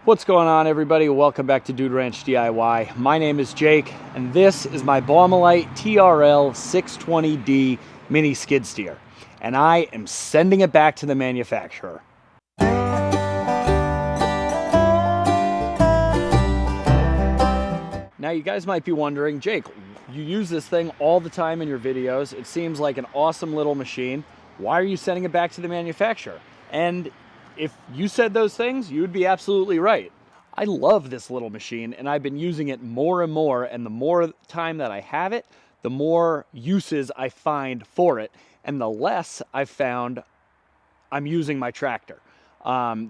What's going on, everybody? Welcome back to Dude Ranch DIY. My name is Jake, and this is my Baumalight TRL620d mini skid steer, and I am sending it back to the manufacturer. Now, you guys might be wondering, Jake, you use this thing all the time in your videos. It seems like an awesome little machine. Why are you sending it back to the manufacturer? And if you said those things, you would be absolutely right. I love this little machine, and I've been using it more and more, and the more time that I have it, the more uses I find for it, and the less I've found I'm using my tractor.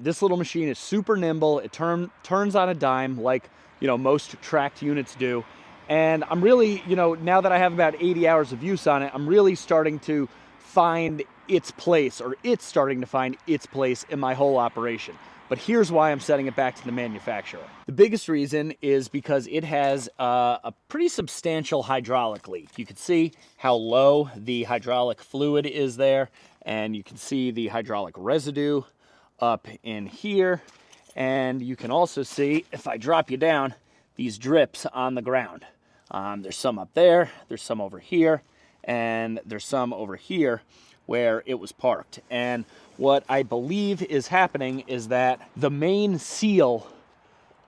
This little machine is super nimble. It turns on a dime like, most tracked units do. And I'm really, now that I have about 80 hours of use on it, I'm really starting to find its place, or it's starting to find its place in my whole operation. But here's why I'm sending it back to the manufacturer. The biggest reason is because it has a pretty substantial hydraulic leak. You can see how low the hydraulic fluid is there, and you can see the hydraulic residue up in here. And you can also see, if I drop you down, these drips on the ground. There's some up there, there's some over here, and there's some over here where it was parked. And what I believe is happening is that the main seal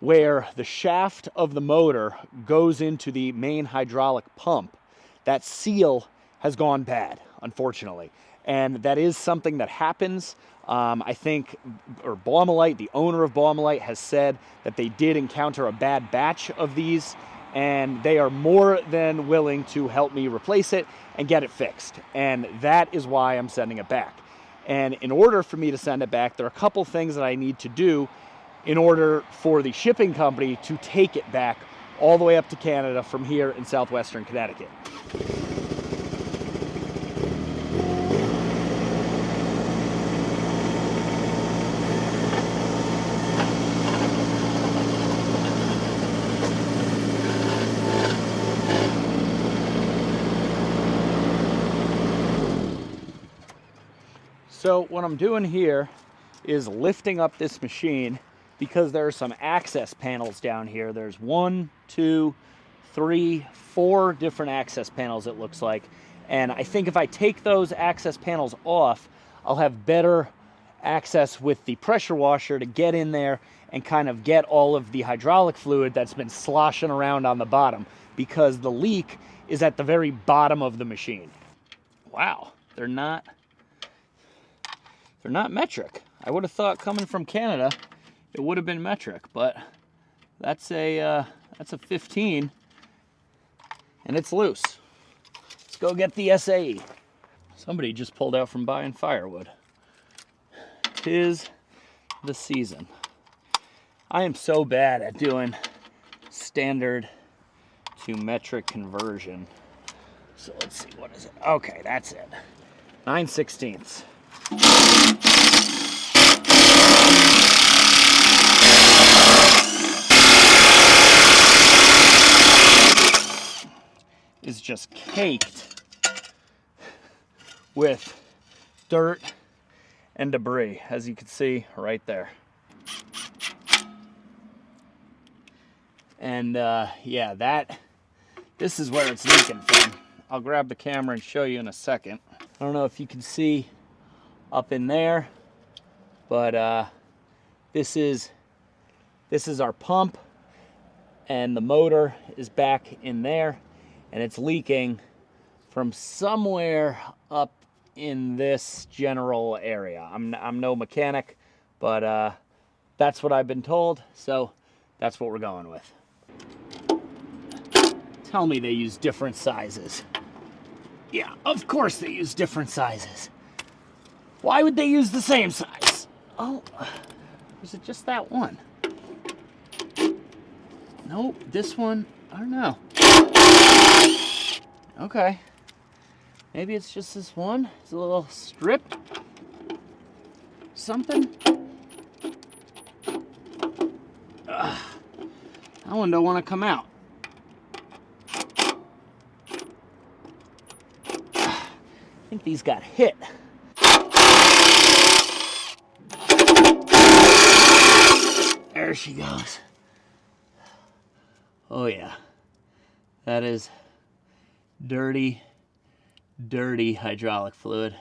where the shaft of the motor goes into the main hydraulic pump, that seal has gone bad, unfortunately. And that is something that happens. I think, or Baumalight, the owner of Baumalight, has said that they did encounter a bad batch of these, and they are more than willing to help me replace it and get it fixed. And that is why I'm sending it back. And in order for me to send it back, there are a couple things that I need to do in order for the shipping company to take it back all the way up to Canada from here in southwestern Connecticut. So what I'm doing here is lifting up this machine because there are some access panels down here. There's 1, 2, 3, 4 different access panels, it looks like. And I think if I take those access panels off, I'll have better access with the pressure washer to get in there and kind of get all of the hydraulic fluid that's been sloshing around on the bottom, because the leak is at the very bottom of the machine. Wow, they're not metric. I would have thought coming from Canada, it would have been metric, but that's a 15, and it's loose. Let's go get the SAE. Somebody just pulled out from buying firewood. 'Tis the season. I am so bad at doing standard to metric conversion. So let's see, what is it? Okay, that's it. 9/16. Is just caked with dirt and debris, as you can see right there. And yeah, this is where it's leaking from. I'll grab the camera and show you in a second. I don't know if you can see up in there, but this is our pump, and the motor is back in there, and it's leaking from somewhere up in this general area. I'm no mechanic, but that's what I've been told, so that's what we're going with. Tell me they use different sizes. Yeah, of course they use different sizes. Why would they use the same size? Oh, is it just that one? Nope, this one, I don't know. Okay, maybe it's just this one. It's a little strip, something. That one don't want to come out. I think these got hit. There There she goes. Oh yeah. That is dirty, dirty hydraulic fluid.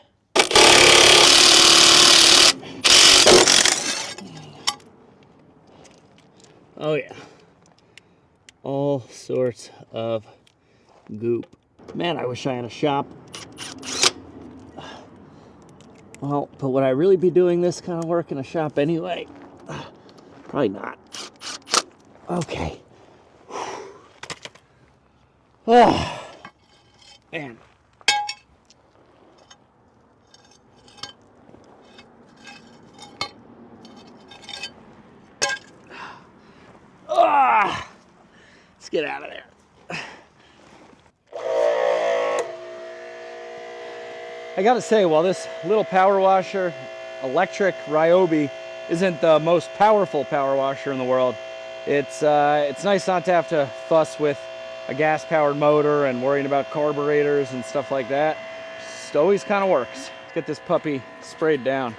Oh yeah. All sorts of goop. Man, I wish I had a shop. Well, but would I really be doing this kind of work in a shop anyway? Probably not. Okay. Oh, man. Let's get out of there. I gotta say, while this little power washer, electric Ryobi, isn't the most powerful power washer in the world, it's nice not to have to fuss with a gas-powered motor and worrying about carburetors and stuff like that. Just always kind of works. Let's get this puppy sprayed down.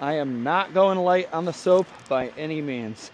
I am not going light on the soap by any means.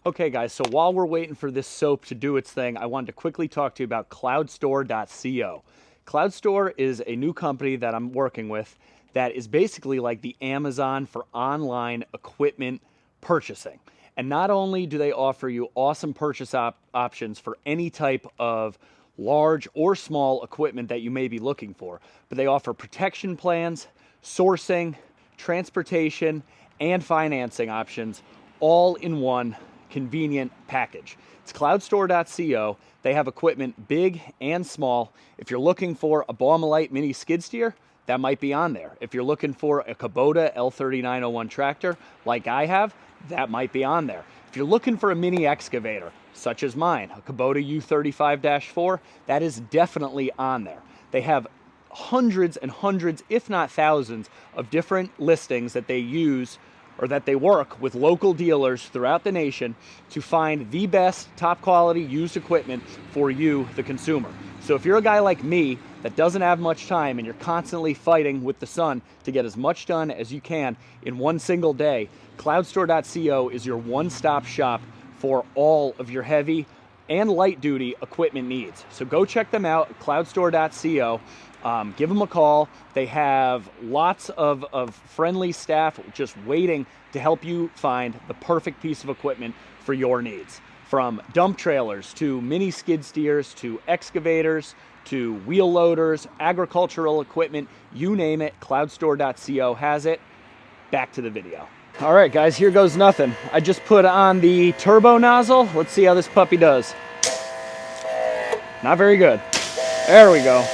Okay guys, so while we're waiting for this soap to do its thing, I wanted to quickly talk to you about cloudstore.co. CloudStore is a new company that I'm working with that is basically like the Amazon for online equipment purchasing. And not only do they offer you awesome purchase options for any type of large or small equipment that you may be looking for, but they offer protection plans, sourcing, transportation, and financing options all in one convenient package. It's cloudstore.co. They have equipment big and small. If you're looking for a Baumalight mini skid steer, that might be on there. If you're looking for a Kubota L3901 tractor, like I have, that might be on there. If you're looking for a mini excavator, such as mine, a Kubota U35-4, that is definitely on there. They have hundreds and hundreds, if not thousands, of different listings that they use or that they work with local dealers throughout the nation to find the best top quality used equipment for you, the consumer. So if you're a guy like me that doesn't have much time and you're constantly fighting with the sun to get as much done as you can in one single day, cloudstore.co is your one-stop shop for all of your heavy and light duty equipment needs. So go check them out, cloudstore.co. Give them a call. They have lots of friendly staff just waiting to help you find the perfect piece of equipment for your needs. From dump trailers to mini skid steers to excavators to wheel loaders, agricultural equipment, you name it, cloudstore.co has it. Back to the video. All right, guys, here goes nothing. I just put on the turbo nozzle. Let's see how this puppy does. Not very good. There we go.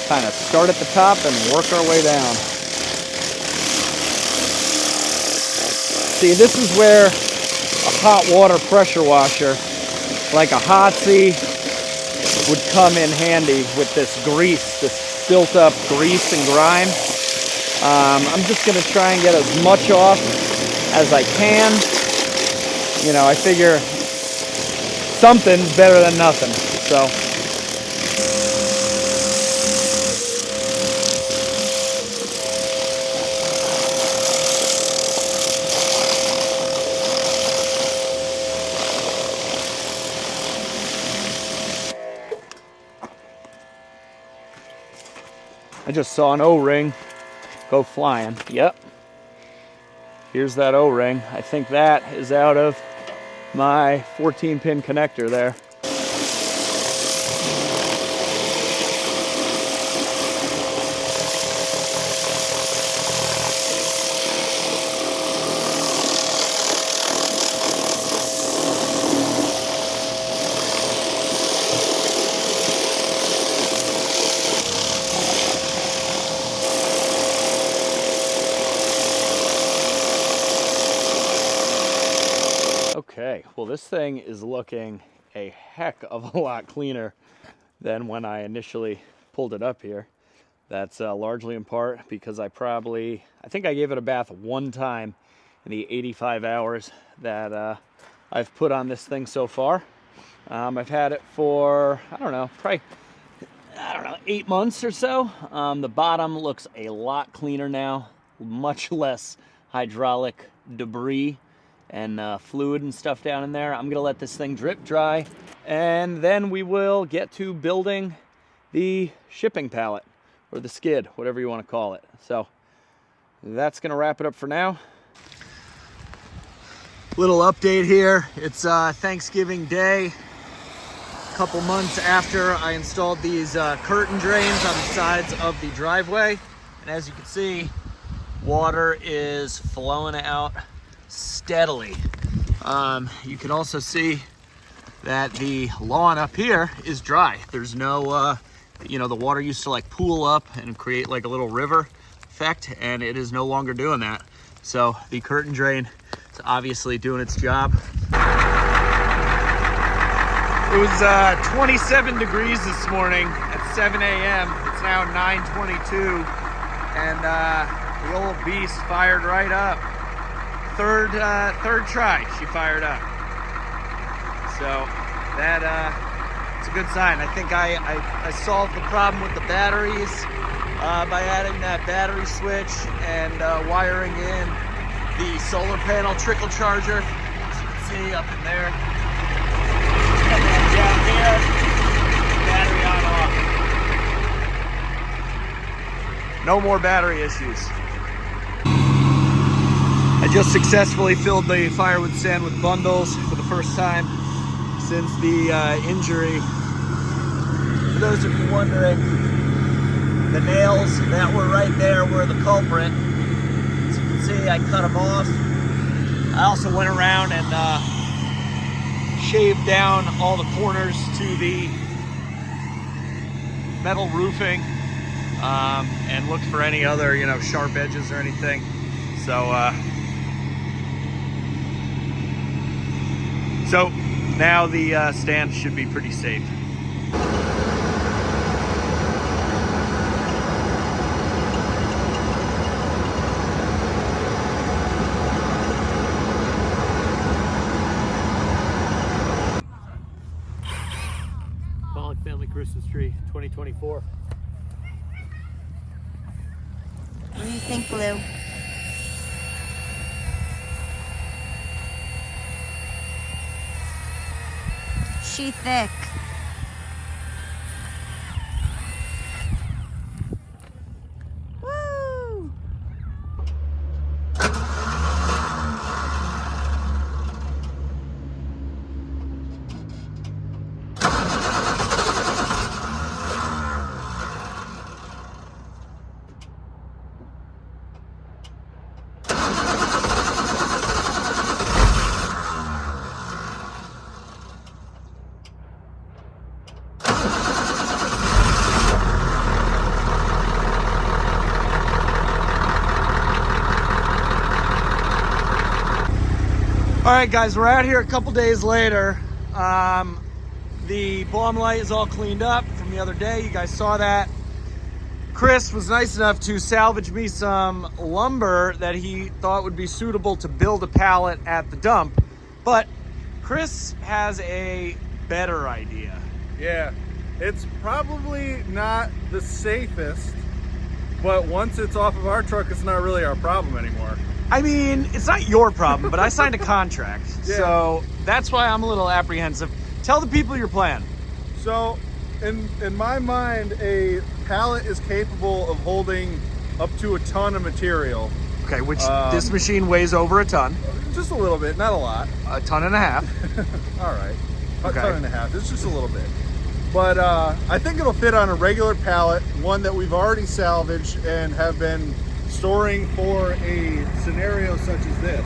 Kind of start at the top and work our way down. See, this is where a hot water pressure washer, like a Hotzi, would come in handy with this grease, this built up grease and grime. I'm just going to try and get as much off as I can. You know, I figure something's better than nothing, so. I just saw an O-ring go flying. Yep. Here's that O-ring. I think that is out of my 14-pin connector there. this thing is looking a heck of a lot cleaner than when I initially pulled it up here. That's largely in part because I think I gave it a bath one time in the 85 hours that I've put on this thing so far. I've had it for, I don't know, 8 months or so. The bottom looks a lot cleaner now, much less hydraulic debris and fluid and stuff down in there. I'm gonna let this thing drip dry, and then we will get to building the shipping pallet, or the skid, whatever you want to call it. So that's gonna wrap it up for now. Little update here. It's Thanksgiving Day, a couple months after I installed these curtain drains on the sides of the driveway. And as you can see, water is flowing out steadily. You can also see that the lawn up here is dry. There's no, you know, the water used to like pool up and create like a little river effect, and it is no longer doing that. So the curtain drain is obviously doing its job. It was 27 degrees this morning at 7 a.m. It's now 9:22, and the old beast fired right up. Third try, she fired up. So that it's a good sign. I think I solved the problem with the batteries by adding that battery switch and wiring in the solar panel trickle charger, as you can see up in there. And then down here, battery on off. No more battery issues. I just successfully filled the firewood stand with bundles for the first time since the injury. For those of you wondering, the nails that were right there were the culprit. As you can see, I cut them off. I also went around and shaved down all the corners to the metal roofing and looked for any other, you know, sharp edges or anything. So now the stand should be pretty safe. Family Christmas tree 2024. What do you think, Blue? She thick. Woo! All right, guys, we're out here a couple days later. The Baumalight is all cleaned up from the other day. You guys saw that. Chris was nice enough to salvage me some lumber that he thought would be suitable to build a pallet at the dump. But Chris has a better idea. Yeah, it's probably not the safest, but once it's off of our truck, it's not really our problem anymore. I mean, it's not your problem, but I signed a contract. Yeah. So that's why I'm a little apprehensive. Tell the people your plan. So in my mind, a pallet is capable of holding up to a ton of material. Okay, which this machine weighs over a ton. Just a little bit, not a lot. A ton and a half. All right, Okay. a ton and a half. It's just a little bit. But I think it'll fit on a regular pallet, one that we've already salvaged and have been storing for a scenario such as this.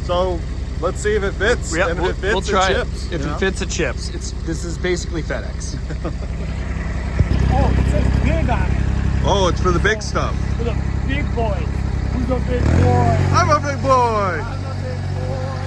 So let's see if it fits. Yep, and if it fits, we'll try it chips. it. If it fits, it chips. This is basically FedEx. Oh, it says big on it. Oh, it's for the big stuff. For the big boys. Who's a big boy? I'm a big boy. I'm a big boy.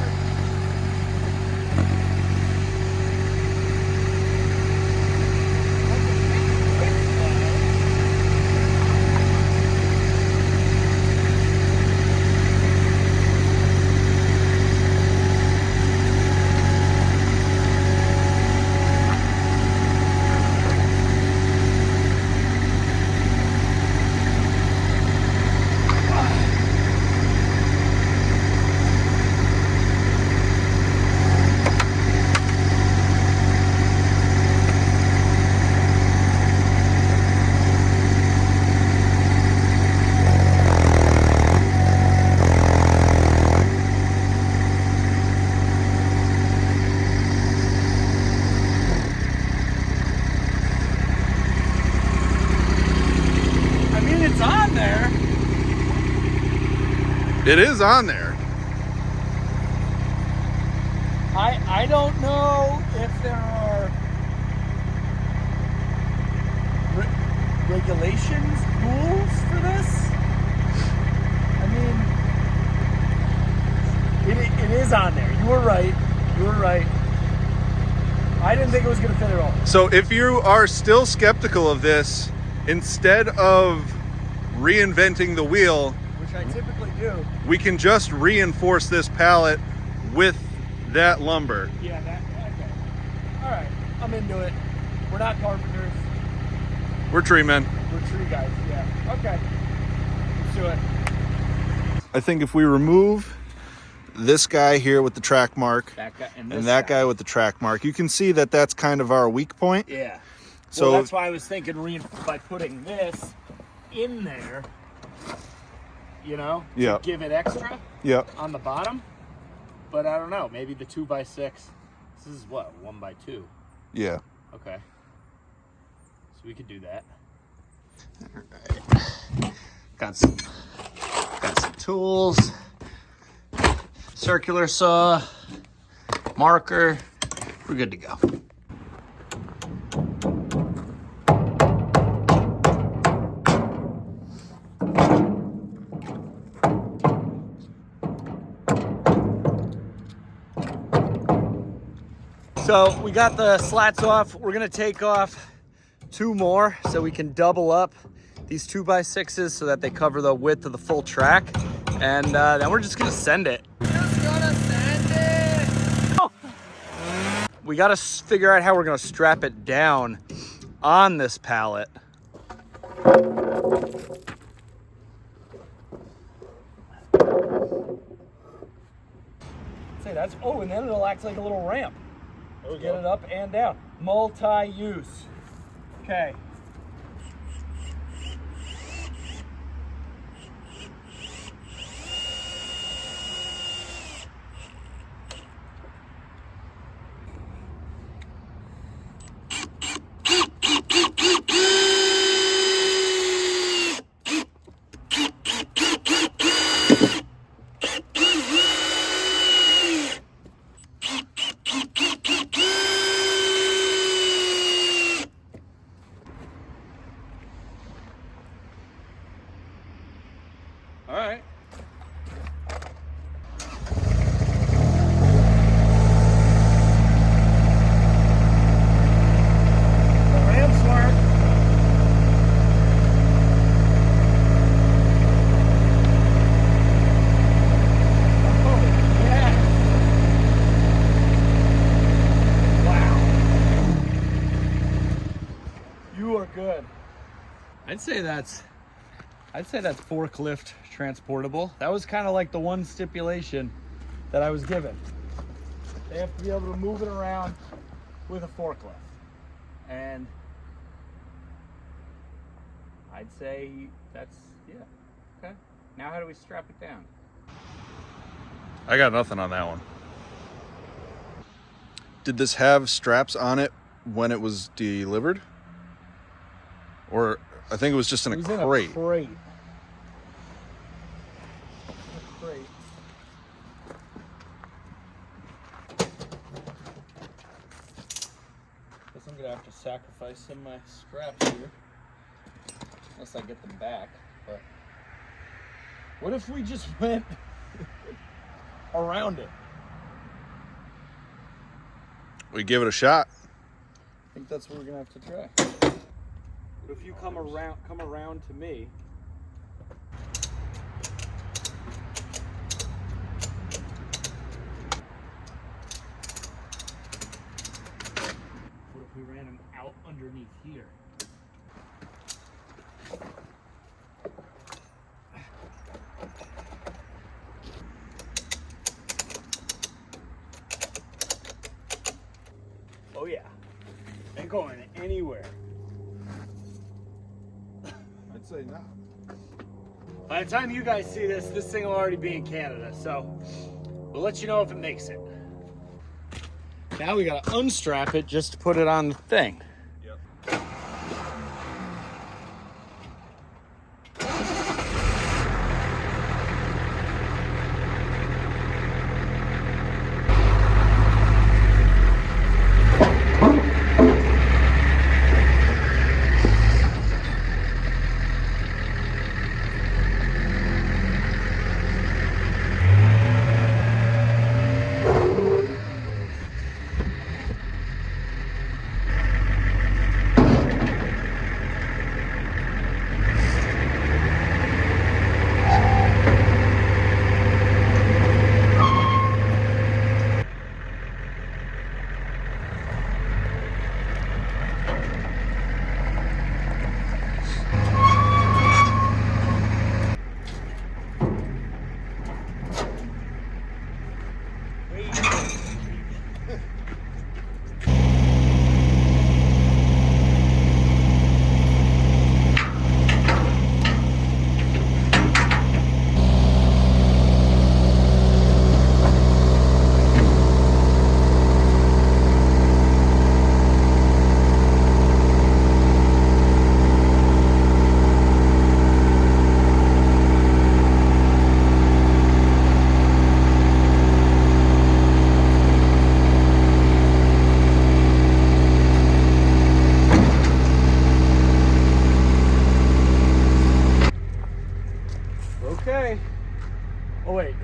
It is on there. I don't know if there are regulations, rules for this. I mean, it is on there. You were right. You were right. I didn't think it was going to fit at all. So if you are still skeptical of this, instead of reinventing the wheel, Which I typically do. we can just reinforce this pallet with that lumber. Yeah, okay. All right, I'm into it. We're not carpenters. We're tree men. We're tree guys, yeah. Okay, let's do it. I think if we remove this guy here with the track mark That guy and that guy with the track mark, you can see that that's kind of our weak point. Yeah. So well, that's why I was thinking by putting this in there, you know, yeah, give it extra on the bottom. But I don't know, maybe the 2x6. This is what, 1x2? Yeah. Okay. So we could do that. All right. Got some tools. Circular saw, marker. We're good to go. So we got the slats off. We're gonna take off 2 more so we can double up these 2x6s so that they cover the width of the full track. And then we're just gonna send it. We gotta figure out how we're gonna strap it down on this pallet. Say that's, oh, and then it'll act like a little ramp. It'll get it up and down. Multi-use. Okay. All right. The ramps work. Oh, yeah. Wow. You are good. I'd say that's forklift transportable. That was kind of like the one stipulation that I was given. They have to be able to move it around with a forklift. And I'd say that's, yeah, okay. Now how do we strap it down? I got nothing on that one. Did this have straps on it when it was delivered? Or I think it was just in a crate. In a crate. Guess I'm gonna have to sacrifice some of my straps here, unless I get them back. But what if we just went around it? We give it a shot. I think that's what we're gonna have to try. But if you come around to me. What if we ran him out underneath here? Oh yeah, ain't going anywhere. I'd say not. By the time you guys see this, this thing will already be in Canada, so we'll let you know if it makes it. Now we gotta unstrap it just to put it on the thing. Yep.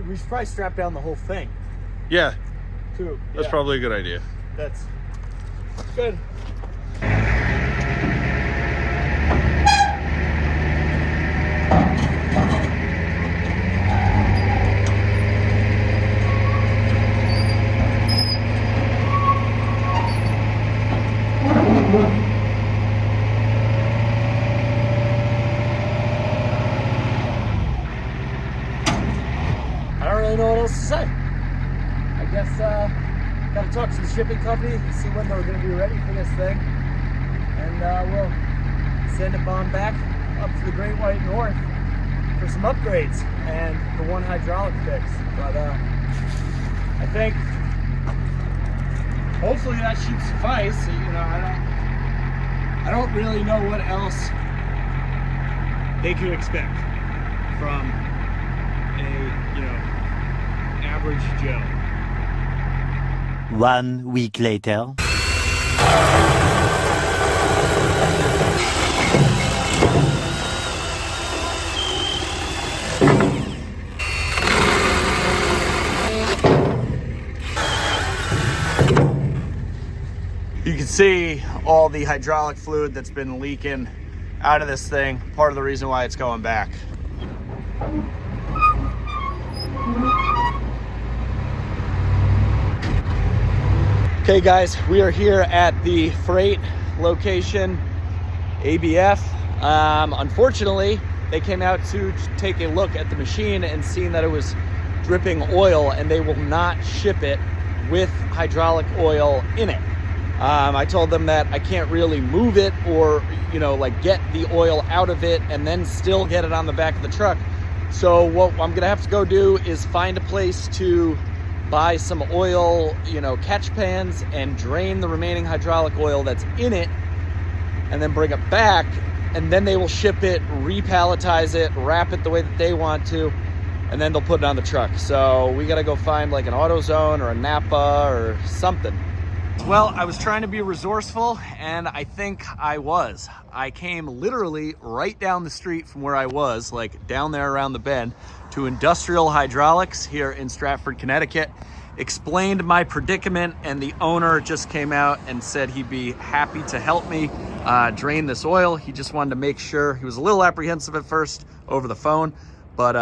we should probably strap down the whole thing Yeah, too. that's Yeah, probably a good idea. that's good. I don't really know what else to say. I guess gotta talk to the shipping company and see when they're gonna be ready for this thing. And we'll send it on back up to the Great White North for some upgrades and the one hydraulic fix. But I think hopefully that should suffice. You know, I don't really know what else they could expect from a, you know, average Joe. 1 week later. You can see all the hydraulic fluid that's been leaking out of this thing. Part of the reason why it's going back. Okay guys, we are here at the freight location, ABF. Unfortunately, they came out to take a look at the machine and seen that it was dripping oil, and they will not ship it with hydraulic oil in it. I told them that I can't really move it or, you know, like get the oil out of it and then still get it on the back of the truck. So what I'm gonna have to go do is find a place to buy some oil, you know, catch pans, and drain the remaining hydraulic oil that's in it, and then bring it back, and then they will ship it, repalletize it, wrap it the way that they want to, and then they'll put it on the truck. So we gotta go find like an AutoZone or a Napa or something. Well, I was trying to be resourceful, and I think I was. I came literally right down the street from where I was, like down there around the bend, to Industrial Hydraulics here in Stratford, Connecticut, explained my predicament, and the owner just came out and said he'd be happy to help me drain this oil. He just wanted to make sure. He was a little apprehensive at first over the phone, but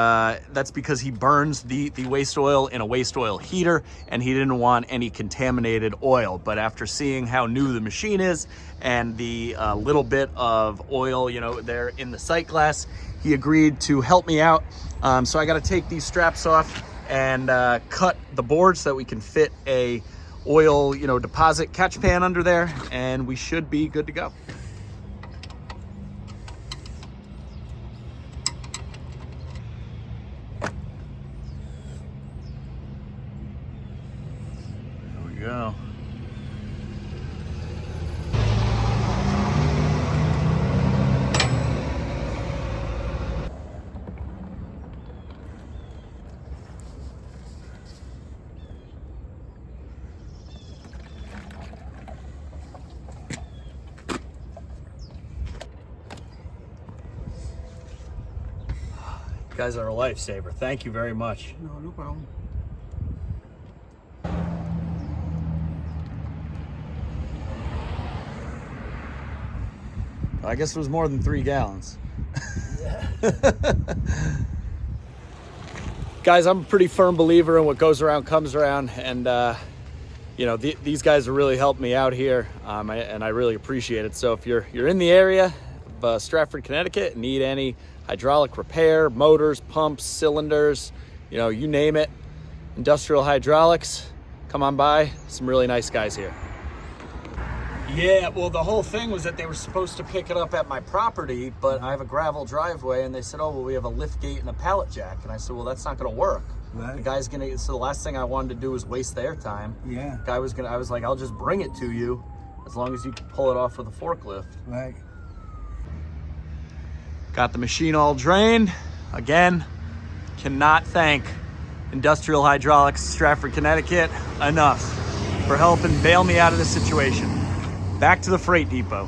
that's because he burns the waste oil in a waste oil heater, and he didn't want any contaminated oil. But after seeing how new the machine is and the little bit of oil, you know, there in the sight glass, he agreed to help me out. So I got to take these straps off and cut the board so that we can fit a oil, you know, deposit catch pan under there, and we should be good to go. There we go. You guys are a lifesaver. Thank you very much. No problem. I guess it was more than 3 gallons. Guys, I'm a pretty firm believer in what goes around comes around, and you know, these guys have really helped me out here, and I really appreciate it. So if you're in the area of Stratford, Connecticut, and need any hydraulic repair, motors, pumps, cylinders, you know, you name it, Industrial Hydraulics, come on by. Some really nice guys here. Yeah, well, the whole thing was that they were supposed to pick it up at my property, but I have a gravel driveway, and they said, oh, well, we have a lift gate and a pallet jack. And I said, well, that's not going to work. Right. The guy's going to, so the last thing I wanted to do was waste their time. Yeah. The guy was going to, I was like, I'll just bring it to you as long as you can pull it off with a forklift. Right. Got the machine all drained. Again, cannot thank Industrial Hydraulics, Stratford, Connecticut enough for helping bail me out of this situation. Back to the freight depot.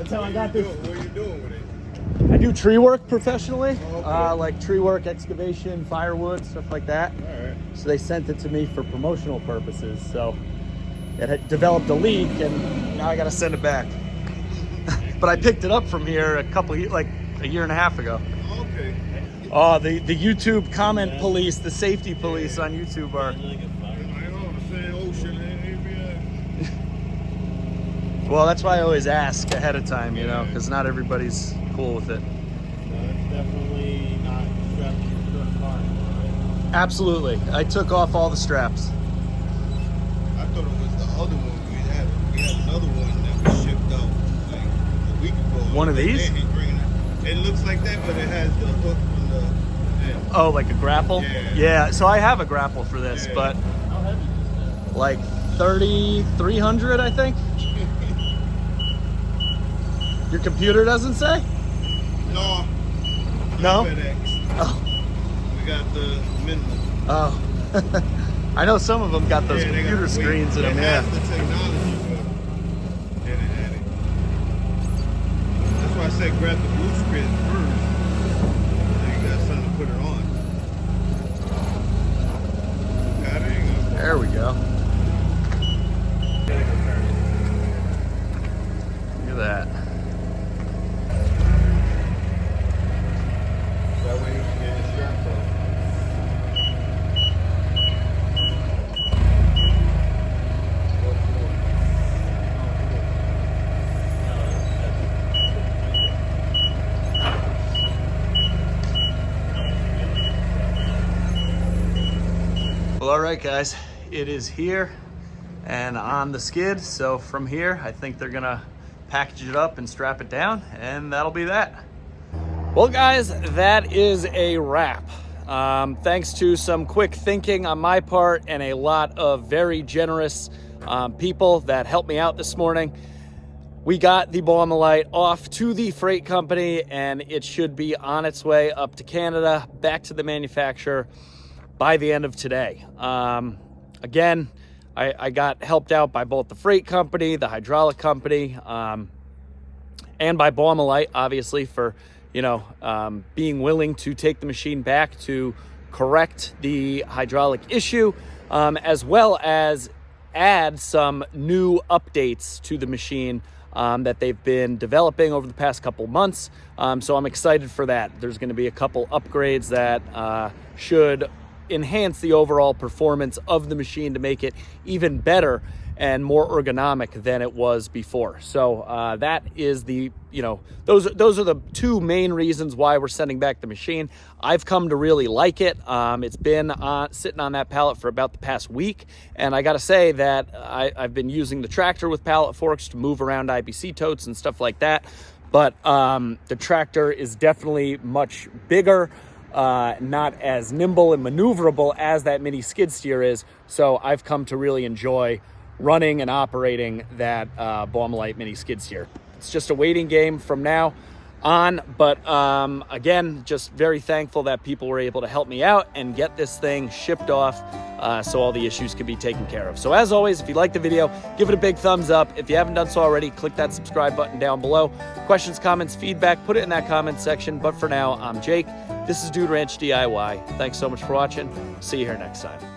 That's how I got this. What are you doing with it? I do tree work professionally, Oh, okay. like tree work, excavation, firewood, stuff like that. All right. So they sent it to me for promotional purposes. So it had developed a leak, and now I got to send it back. But I picked it up from here like a year and a half ago. Okay. Oh, the YouTube comment police, the safety police on YouTube are. I know the same ocean ain't Well, that's why I always ask ahead of time, you know, because not everybody's cool with it. No, it's definitely not strapped to your car anymore, right? Absolutely. I took off all the straps. I thought it was the other one we had. We had another one that we shipped out like a week ago. One of these? He's bringing it. It looks like that, but it has the hook from the end. Oh, like a grapple? Yeah. So I have a grapple for this, Yeah. but How heavy is that? like 3,300, I think. Your computer doesn't say? No. No? FedEx. Oh. We got the minimum. Oh. I know some of them got those Yeah, they got computer the weight. screens in them, It yeah. has the technology, but it had it. That's why I said grab the blueprint first. So you got something to put it on. Got it? There we go. Look at that. That way you can get the straps off. Well, all right, guys, it is here and on the skid. So from here, I think they're gonna package it up and strap it down, and that'll be that. Well, guys, that is a wrap. Thanks to some quick thinking on my part and a lot of very generous people that helped me out this morning, we got the Baumalight off to the freight company, and it should be on its way up to Canada, back to the manufacturer by the end of today. Again, I got helped out by both the freight company, the hydraulic company, and by Baumalight, obviously, for being willing to take the machine back to correct the hydraulic issue, as well as add some new updates to the machine that they've been developing over the past couple months. So I'm excited for that. There's going to be a couple upgrades that should enhance the overall performance of the machine to make it even better and more ergonomic than it was before. So that is those are the two main reasons why we're sending back the machine. I've come to really like it. It's been sitting on that pallet for about the past week, and I gotta say that I've been using the tractor with pallet forks to move around IBC totes and stuff like that, but the tractor is definitely much bigger, not as nimble and maneuverable as that mini skid steer is. So I've come to really enjoy running and operating that Baumalight mini skid steer. It's just a waiting game from now on, but again, just very thankful that people were able to help me out and get this thing shipped off so all the issues could be taken care of. So as always, if you like the video, give it a big thumbs up. If you haven't done so already, click that subscribe button down below. Questions, comments, feedback, put it in that comment section. But for now, I'm Jake. This is Dude Ranch DIY. Thanks so much for watching. See you here next time.